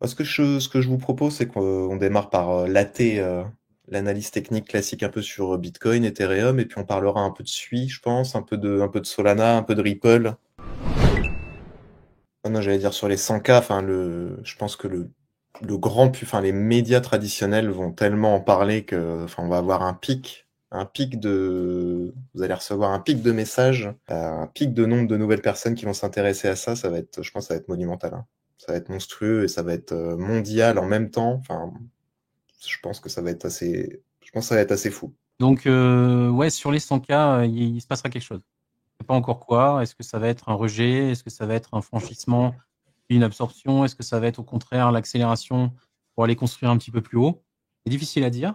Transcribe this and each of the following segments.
Ce que je vous propose, c'est qu'on démarre par l'AT, l'analyse technique classique un peu sur Bitcoin, Ethereum, et puis on parlera un peu de SUI, je pense, un peu de Solana, un peu de Ripple. Ah non, j'allais dire sur les 100K, enfin je pense que enfin les médias traditionnels vont tellement en parler que, enfin, on va avoir vous allez recevoir un pic de messages, un pic de nombre de nouvelles personnes qui vont s'intéresser à ça. Je pense, que ça va être monumental, hein. Ça va être monstrueux et ça va être mondial en même temps. Enfin, je pense que ça va être assez fou. Donc, ouais, sur les 100K, il se passera quelque chose. Je sais pas encore quoi. Est-ce que ça va être un rejet? Est-ce que ça va être un franchissement, puis une absorption? Est-ce que ça va être au contraire l'accélération pour aller construire un petit peu plus haut? C'est difficile à dire.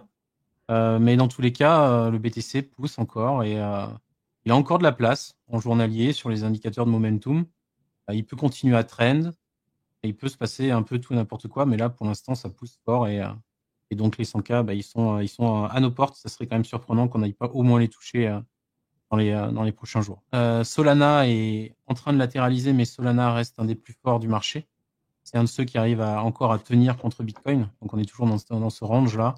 Mais dans tous les cas, le BTC pousse encore et il a encore de la place en journalier sur les indicateurs de momentum. Il peut continuer à trend et il peut se passer un peu tout et n'importe quoi, mais là, pour l'instant, ça pousse fort et donc les 100K, ils sont à nos portes. Ça serait quand même surprenant qu'on n'aille pas au moins les toucher dans les prochains jours. Solana est en train de latéraliser, mais Solana reste un des plus forts du marché. C'est un de ceux qui arrive encore à tenir contre Bitcoin. Donc on est toujours dans ce range-là.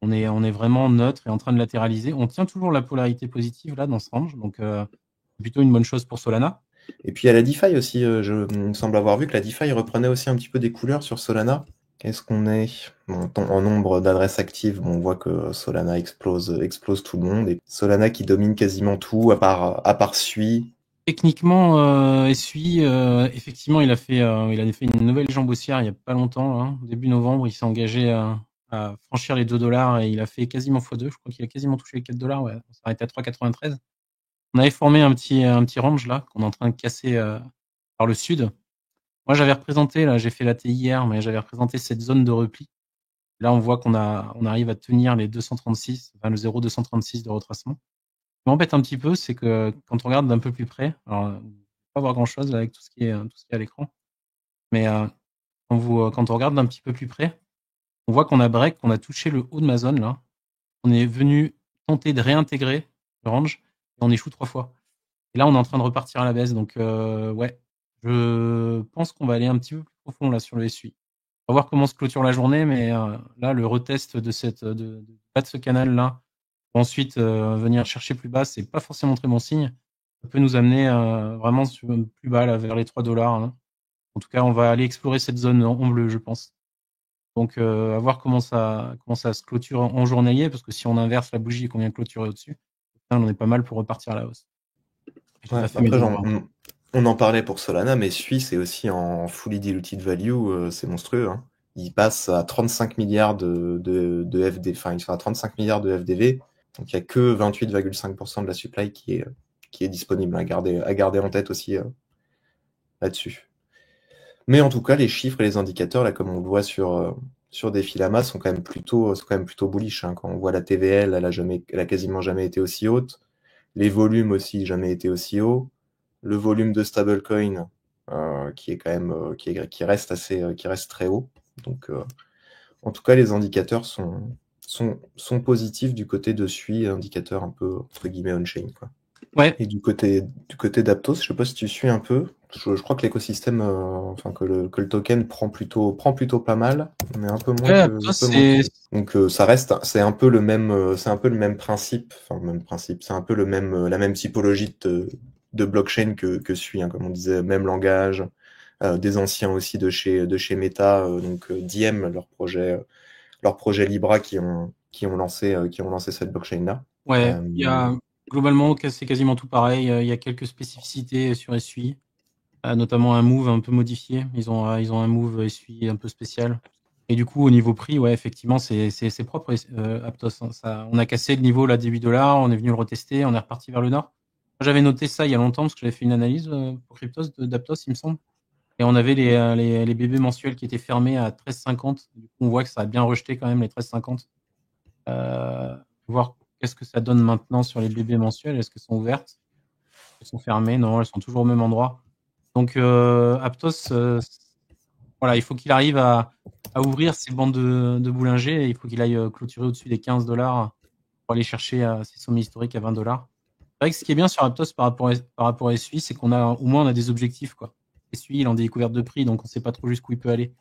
On est vraiment neutre et en train de latéraliser. On tient toujours la polarité positive là dans ce range. Donc c'est plutôt une bonne chose pour Solana. Et puis il y a la DeFi aussi. Il me semble avoir vu que la DeFi reprenait aussi un petit peu des couleurs sur Solana. Qu'est-ce qu'on est? Bon, en nombre d'adresses actives, bon, on voit que Solana explose tout le monde. Et Solana qui domine quasiment tout, à part Sui. Techniquement, SUI, effectivement, il a fait une nouvelle jambe haussière il n'y a pas longtemps, hein. Début novembre, il s'est engagé à franchir les 2 $ et il a fait quasiment x2. Je crois qu'il a quasiment touché les 4 $. Ouais, on s'est arrêté à 3,93. On avait formé un petit range là qu'on est en train de casser par le sud. Moi, j'avais représenté, là, j'ai fait la T hier, mais j'avais représenté cette zone de repli. Là, on voit on arrive à tenir les 236, enfin le 0,236 de retracement. Ce qui m'embête un petit peu, c'est que quand on regarde d'un peu plus près, alors, on ne peut pas voir grand-chose là avec tout ce qui est à l'écran, mais quand on regarde d'un petit peu plus près, on voit qu'on a break, qu'on a touché le haut de ma zone là. On est venu tenter de réintégrer le range et on échoue 3 fois. Et là, on est en train de repartir à la baisse. Donc, ouais, je pense qu'on va aller un petit peu plus profond là sur le SUI. On va voir comment se clôture la journée, mais là, le retest de bas de ce canal-là, pour ensuite venir chercher plus bas, c'est pas forcément très bon signe. Ça peut nous amener vraiment plus bas, là, vers les 3 $, hein. En tout cas, on va aller explorer cette zone en bleu, je pense. Donc, à voir comment ça se clôture en journalier, parce que si on inverse la bougie et qu'on vient clôturer au-dessus, on en est pas mal pour repartir à la hausse. J'ai Ouais, déjà fait mes après, devoirs. on en parlait pour Solana, mais Sui, c'est aussi en fully diluted value, c'est monstrueux, hein. Il passe à 35 milliards de FD, enfin, il sera à 35 milliards de FDV. Donc, il n'y a que 28,5% de la supply qui est disponible à garder en tête aussi, là-dessus. Mais en tout cas, les chiffres et les indicateurs, là, comme on le voit sur Defilama, sont quand même plutôt bullish, hein. Quand on voit la TVL, elle a quasiment jamais été aussi haute. Les volumes aussi, jamais été aussi hauts. Le volume de stablecoin, qui est quand même, qui reste très haut. Donc, en tout cas, les indicateurs sont positifs du côté de SUI, indicateur un peu, entre guillemets, on-chain, quoi. Ouais, Et du côté d'Aptos, je sais pas si tu suis un peu. Je crois que l'écosystème, enfin que le token prend plutôt pas mal, mais un peu moins ouais, que Aptos, un peu moins c'est que. Donc ça reste, c'est un peu le même principe, enfin le même principe, c'est un peu la même typologie de blockchain que Sui, hein, comme on disait, même langage, des anciens aussi de chez Meta, donc Diem, leur projet Libra qui ont lancé cette blockchain là. ouais, il y a globalement, c'est quasiment tout pareil. Il y a quelques spécificités sur SUI, notamment un move un peu modifié. Ils ont un move SUI un peu spécial. Et du coup, au niveau prix, ouais, effectivement, c'est propre, Aptos, hein. On a cassé le niveau là des 8 $, on est venu le retester, on est reparti vers le nord. Moi, j'avais noté ça il y a longtemps parce que j'avais fait une analyse pour Cryptos d'Aptos, il me semble. Et on avait les bébés mensuels qui étaient fermés à 13,50. Du coup, on voit que ça a bien rejeté quand même les 13,50. Voir qu'est-ce que ça donne maintenant sur les bébés mensuels. Est-ce qu'elles sont ouvertes? Elles sont fermées? Non, elles sont toujours au même endroit. Donc, Aptos, voilà, il faut qu'il arrive à ouvrir ses bandes de Boulanger et il faut qu'il aille clôturer au-dessus des 15 $ pour aller chercher ses sommets historiques à 20 $. C'est vrai que ce qui est bien sur Aptos par rapport à SUI, c'est au moins on a des objectifs, quoi. SUI, il en découverte de prix, donc on ne sait pas trop jusqu'où il peut aller.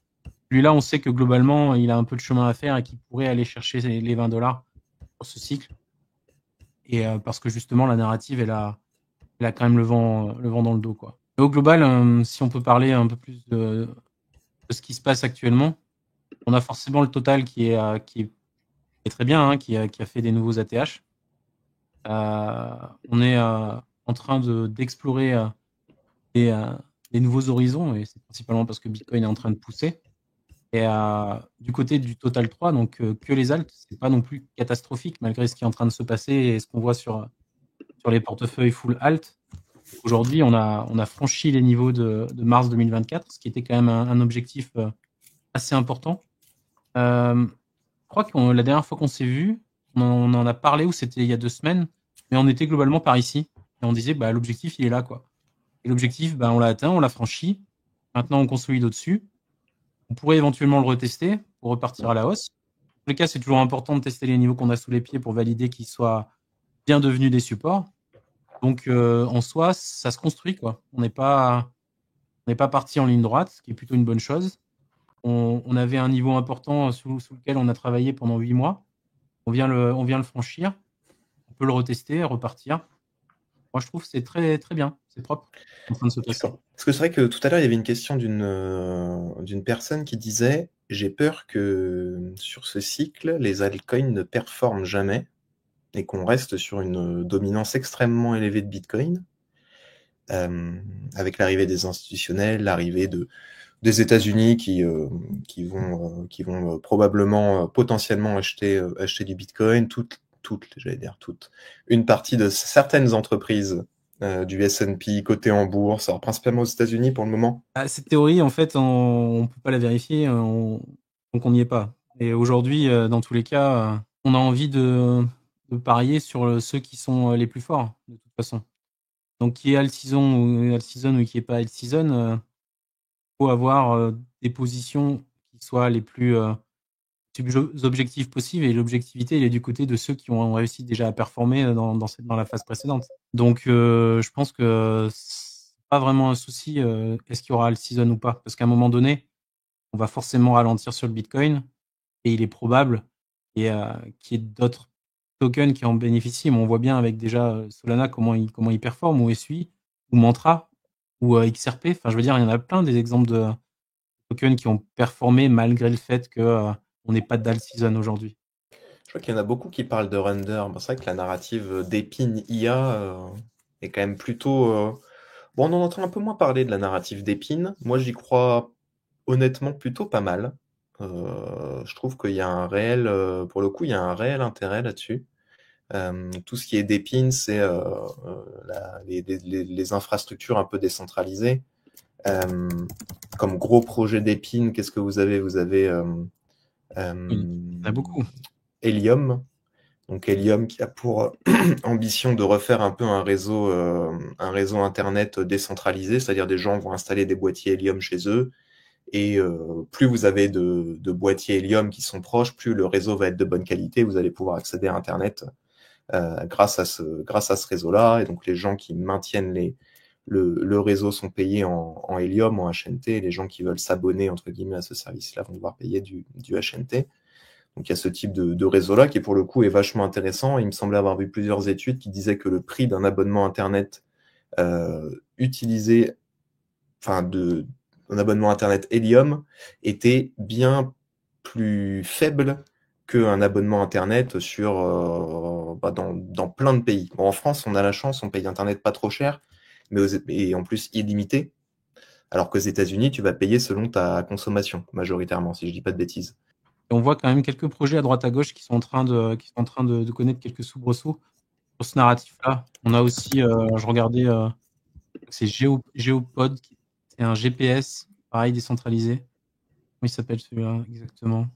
Lui-là, on sait que globalement, il a un peu de chemin à faire et qu'il pourrait aller chercher les $20 sur ce cycle. Et parce que justement, la narrative, elle a quand même le vent dans le dos, quoi. Et au global, si on peut parler un peu plus de ce qui se passe actuellement, on a forcément le Total qui est très bien, hein, qui a fait des nouveaux ATH. On est en train d'explorer des, euh, des nouveaux horizons, et c'est principalement parce que Bitcoin est en train de pousser. Et du côté du Total 3, donc que les alts, c'est pas non plus catastrophique malgré ce qui est en train de se passer et ce qu'on voit sur les portefeuilles full alt. Aujourd'hui, on a franchi les niveaux de mars 2024, ce qui était quand même un objectif assez important. Je crois que la dernière fois qu'on s'est vu, on en a parlé, ou c'était il y a 2 semaines, mais on était globalement par ici. Et on disait, bah, l'objectif, il est là, quoi. Et l'objectif, bah, on l'a atteint, on l'a franchi. Maintenant, on consolide au-dessus. On pourrait éventuellement le retester pour repartir à la hausse. Dans tous les cas, c'est toujours important de tester les niveaux qu'on a sous les pieds pour valider qu'ils soient bien devenus des supports. Donc, en soi, ça se construit, quoi. On n'est pas parti en ligne droite, ce qui est plutôt une bonne chose. On avait un niveau important sous lequel on a travaillé pendant 8 mois. On vient le franchir. On peut le retester, repartir. Moi, je trouve que c'est très, très bien. C'est propre en train de se passer. D'accord. Parce que c'est vrai que tout à l'heure, il y avait une question d'une personne qui disait: j'ai peur que sur ce cycle, les altcoins ne performent jamais et qu'on reste sur une dominance extrêmement élevée de Bitcoin, avec l'arrivée des institutionnels, l'arrivée des États-Unis qui vont probablement, potentiellement acheter du Bitcoin, j'allais dire toutes, une partie de certaines entreprises du S&P cotées en bourse, alors principalement aux États-Unis pour le moment. Cette théorie, en fait, on ne peut pas la vérifier, donc on n'y est pas. Et aujourd'hui, dans tous les cas, on a envie de parier sur ceux qui sont les plus forts, de toute façon. Donc, qui est alt-season ou qui est pas alt-season, faut avoir des positions qui soient les plus objectifs possibles. Et l'objectivité, elle est du côté de ceux qui ont réussi déjà à performer dans la phase précédente. Donc, je pense que c'est pas vraiment un souci, est-ce qu'il y aura alt-season ou pas. Parce qu'à un moment donné, on va forcément ralentir sur le Bitcoin et il est probable qu'il y ait d'autres tokens qui en bénéficient. Mais on voit bien avec déjà Solana comment il performe, ou SUI, ou Mantra, ou XRP. Enfin, je veux dire, il y en a plein des exemples de tokens qui ont performé malgré le fait que on n'ait pas d'alt season aujourd'hui. Je crois qu'il y en a beaucoup qui parlent de render. Bon, c'est vrai que la narrative d'Epine IA est quand même plutôt... Bon, on en entend un peu moins parler de la narrative d'Epine. Moi, j'y crois honnêtement plutôt pas mal. Je trouve qu'il y a un réel... pour le coup, il y a un réel intérêt là-dessus. Tout ce qui est d'Epine, c'est les infrastructures un peu décentralisées. Comme gros projet d'Epine, qu'est-ce que vous avez? Vous avez Oui, il y en a beaucoup. Helium. Donc Helium qui a pour ambition de refaire un peu un réseau internet décentralisé, c'est-à-dire des gens vont installer des boîtiers Helium chez eux, et plus vous avez de boîtiers Helium qui sont proches, plus le réseau va être de bonne qualité, vous allez pouvoir accéder à Internet grâce à ce réseau-là, et donc les gens qui maintiennent le réseau sont payés en Helium, en HNT, et les gens qui veulent s'abonner entre guillemets à ce service-là vont devoir payer du HNT. Donc il y a ce type de réseau-là qui pour le coup est vachement intéressant. Il me semblait avoir vu plusieurs études qui disaient que le prix d'un abonnement Internet utilisé, enfin un abonnement Internet Helium était bien plus faible qu'un abonnement Internet dans plein de pays. Bon, en France, on a la chance, on paye Internet pas trop cher, et en plus illimité, alors qu'aux États-Unis, tu vas payer selon ta consommation, majoritairement, si je dis pas de bêtises. Et on voit quand même quelques projets à droite à gauche qui sont en train de connaître quelques soubresauts sur ce narratif-là. On a aussi, je regardais, c'est Geopod, c'est un GPS, pareil, décentralisé. Comment il s'appelle celui-là exactement?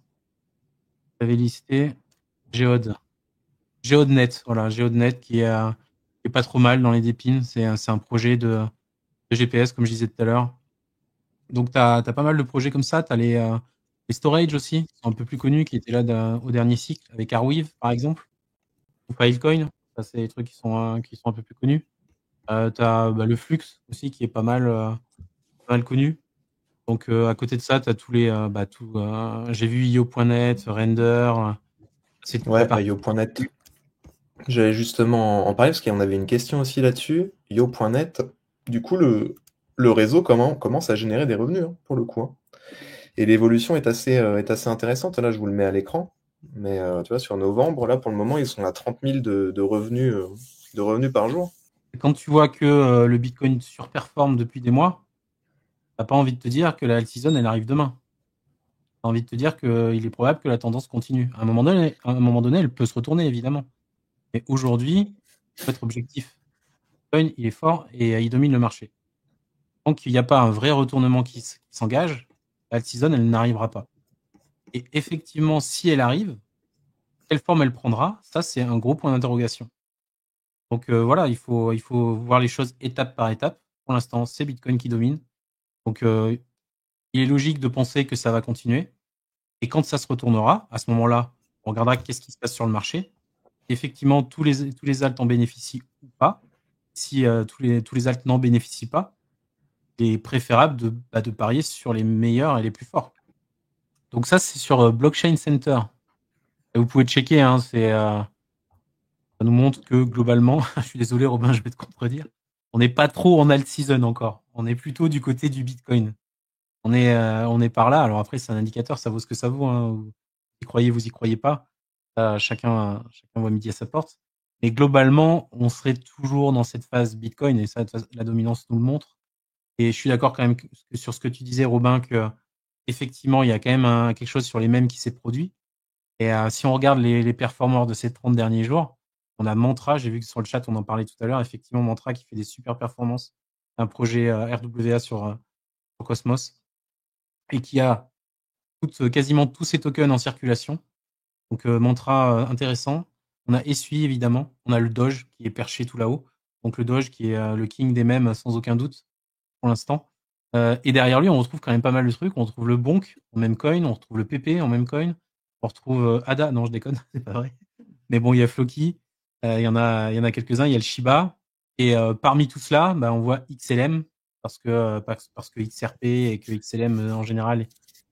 J'avais listé Geode. GeodeNet, voilà, GeodeNet qui est pas trop mal dans les dépines. C'est un projet de GPS, comme je disais tout à l'heure. Donc, tu as pas mal de projets comme ça. Tu as les storage aussi, qui sont un peu plus connus, qui étaient là au dernier cycle, avec Arweave, par exemple, ou Filecoin. Ça, c'est des trucs qui sont un peu plus connus. Tu as le Flux aussi, qui est pas mal connu. Donc à côté de ça, tu as tous les j'ai vu io.net, Render, c'est toute la Ouais, partie. io.net. J'allais justement en parler parce qu'on avait une question aussi là-dessus. Io.net, du coup, le réseau commence à générer des revenus, hein, pour le coup, hein. Et l'évolution est assez intéressante. Là, je vous le mets à l'écran. Mais tu vois, sur novembre, là, pour le moment, ils sont à 30 000 de revenus par jour. Et quand tu vois que le Bitcoin surperforme depuis des mois, t'as pas envie de te dire que la alt season, elle arrive demain. T'as envie de te dire qu'il est probable que la tendance continue. À un moment donné, elle peut se retourner, évidemment. Mais aujourd'hui, il faut être objectif. Le Bitcoin, il est fort et il domine le marché. Tant qu'il n'y a pas un vrai retournement qui s'engage, la alt season, elle n'arrivera pas. Et effectivement, si elle arrive, quelle forme elle prendra, ça, c'est un gros point d'interrogation. Donc voilà, il faut voir les choses étape par étape. Pour l'instant, c'est Bitcoin qui domine. Donc il est logique de penser que ça va continuer. Et quand ça se retournera, à ce moment-là, on regardera qu'est-ce qui se passe sur le marché. Effectivement, tous les alts en bénéficient ou pas. Si tous les alts n'en bénéficient pas, il est préférable de parier sur les meilleurs et les plus forts. Donc ça, c'est sur Blockchain Center. Et vous pouvez checker, hein, ça nous montre que globalement, je suis désolé Robin, je vais te contredire, on n'est pas trop en alt season encore. On est plutôt du côté du Bitcoin. On est par là. Alors après, c'est un indicateur, ça vaut ce que ça vaut, hein. Vous y croyez pas. Chacun voit midi à sa porte. Mais globalement, on serait toujours dans cette phase Bitcoin et ça, la dominance nous le montre. Et je suis d'accord quand même sur ce que tu disais, Robin, que effectivement, il y a quand même quelque chose sur les mêmes qui s'est produit. Et si on regarde les performeurs de ces 30 derniers jours, on a Mantra, j'ai vu que sur le chat, on en parlait tout à l'heure, effectivement, Mantra qui fait des super performances, un projet RWA sur Cosmos, et qui a quasiment tous ses tokens en circulation. Donc Mantra intéressant. On a Esui, évidemment. On a le Doge qui est perché tout là-haut. Donc le Doge qui est le king des mèmes sans aucun doute pour l'instant. Et derrière lui, on retrouve quand même pas mal de trucs. On retrouve le Bonk en même coin, on retrouve le PP en même coin, on retrouve Ada. Non, je déconne, c'est pas vrai. Mais bon, il y a Floki, il y en a quelques-uns, il y a le Shiba. Et parmi tout cela, bah, on voit XLM parce que XRP et que XLM en général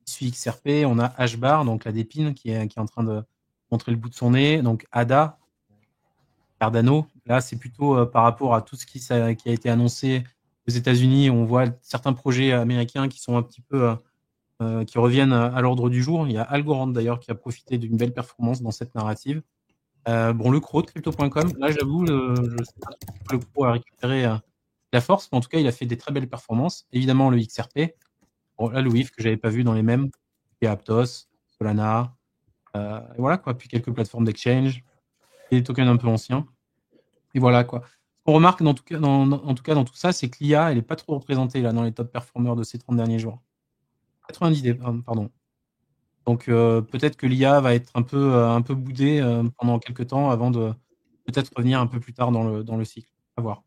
suit XRP. On a HBAR, donc la Dépine qui est en train de montrer le bout de son nez. Donc ADA, Cardano. Là, c'est plutôt par rapport à tout ce qui a été annoncé aux États-Unis. On voit certains projets américains qui sont un petit peu qui reviennent à l'ordre du jour. Il y a Algorand d'ailleurs qui a profité d'une belle performance dans cette narrative. Bon, le CRO de Crypto.com, là j'avoue, je sais pas trop pourquoi le CRO a récupéré la force, mais en tout cas il a fait des très belles performances. Évidemment le XRP, bon, là le WIF que j'avais pas vu dans les mêmes, et Aptos, Solana, et voilà quoi, puis quelques plateformes d'exchange, et des tokens un peu anciens. Et voilà quoi. Ce qu'on remarque en tout cas dans tout ça, c'est que l'IA, elle est pas trop représentée là dans les top performers de ces 30 derniers jours. 90, pardon. Donc peut-être que l'IA va être un peu boudée pendant quelques temps avant de peut-être revenir un peu plus tard dans le cycle. À voir.